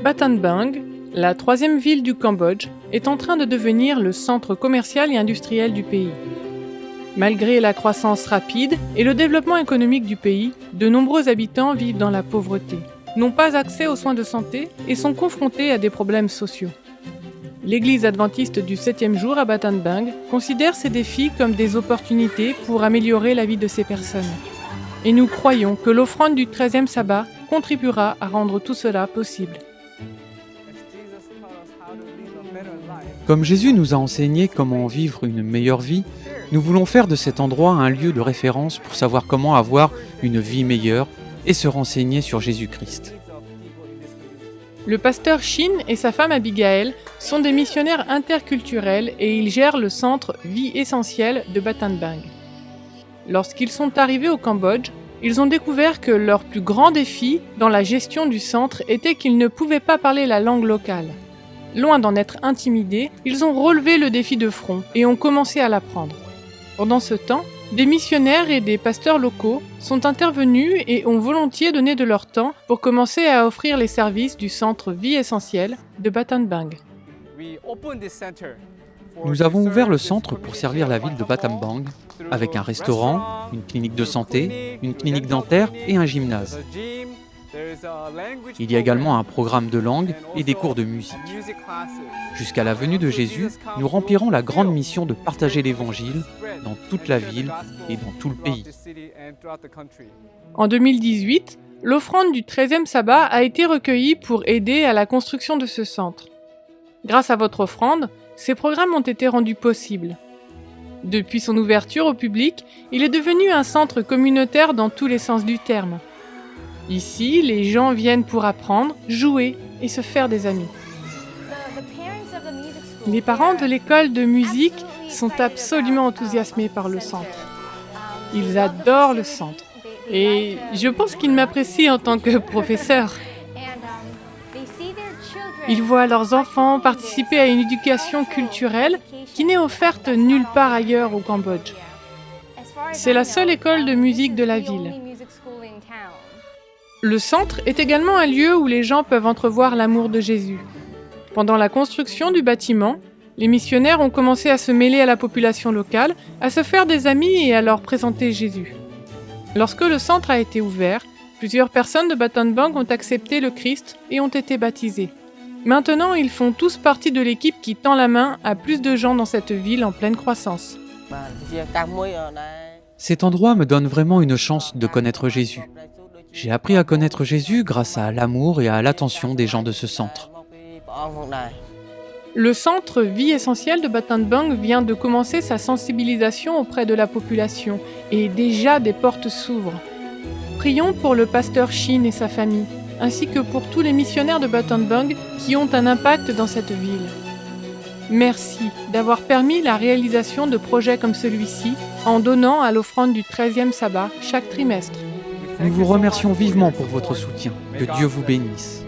Battambang, la troisième ville du Cambodge, est en train de devenir le centre commercial et industriel du pays. Malgré la croissance rapide et le développement économique du pays, de nombreux habitants vivent dans la pauvreté, n'ont pas accès aux soins de santé et sont confrontés à des problèmes sociaux. L'Église adventiste du 7e jour à Battambang considère ces défis comme des opportunités pour améliorer la vie de ces personnes. Et nous croyons que l'offrande du 13e sabbat contribuera à rendre tout cela possible. Comme Jésus nous a enseigné comment vivre une meilleure vie, nous voulons faire de cet endroit un lieu de référence pour savoir comment avoir une vie meilleure et se renseigner sur Jésus-Christ. Le pasteur Shin et sa femme Abigail sont des missionnaires interculturels et ils gèrent le centre Vie essentielle de Battambang. Lorsqu'ils sont arrivés au Cambodge, ils ont découvert que leur plus grand défi dans la gestion du centre était qu'ils ne pouvaient pas parler la langue locale. Loin d'en être intimidés, ils ont relevé le défi de front et ont commencé à l'apprendre. Pendant ce temps, des missionnaires et des pasteurs locaux sont intervenus et ont volontiers donné de leur temps pour commencer à offrir les services du centre Vie essentielle de Battambang. Nous avons ouvert le centre pour servir la ville de Battambang avec un restaurant, une clinique de santé, une clinique dentaire et un gymnase. Il y a également un programme de langue et des cours de musique. Jusqu'à la venue de Jésus, nous remplirons la grande mission de partager l'Évangile dans toute la ville et dans tout le pays. En 2018, l'offrande du 13e sabbat a été recueillie pour aider à la construction de ce centre. Grâce à votre offrande, ces programmes ont été rendus possibles. Depuis son ouverture au public, il est devenu un centre communautaire dans tous les sens du terme. Ici, les gens viennent pour apprendre, jouer et se faire des amis. Les parents de l'école de musique sont absolument enthousiasmés par le centre. Ils adorent le centre et je pense qu'ils m'apprécient en tant que professeur. Ils voient leurs enfants participer à une éducation culturelle qui n'est offerte nulle part ailleurs au Cambodge. C'est la seule école de musique de la ville. Le centre est également un lieu où les gens peuvent entrevoir l'amour de Jésus. Pendant la construction du bâtiment, les missionnaires ont commencé à se mêler à la population locale, à se faire des amis et à leur présenter Jésus. Lorsque le centre a été ouvert, plusieurs personnes de Battambang ont accepté le Christ et ont été baptisées. Maintenant, ils font tous partie de l'équipe qui tend la main à plus de gens dans cette ville en pleine croissance. Cet endroit me donne vraiment une chance de connaître Jésus. J'ai appris à connaître Jésus grâce à l'amour et à l'attention des gens de ce centre. Le centre Vie essentielle de Battambang vient de commencer sa sensibilisation auprès de la population et déjà des portes s'ouvrent. Prions pour le pasteur Shin et sa famille, ainsi que pour tous les missionnaires de Battambang qui ont un impact dans cette ville. Merci d'avoir permis la réalisation de projets comme celui-ci en donnant à l'offrande du 13e sabbat chaque trimestre. Nous vous remercions vivement pour votre soutien. Que Dieu vous bénisse.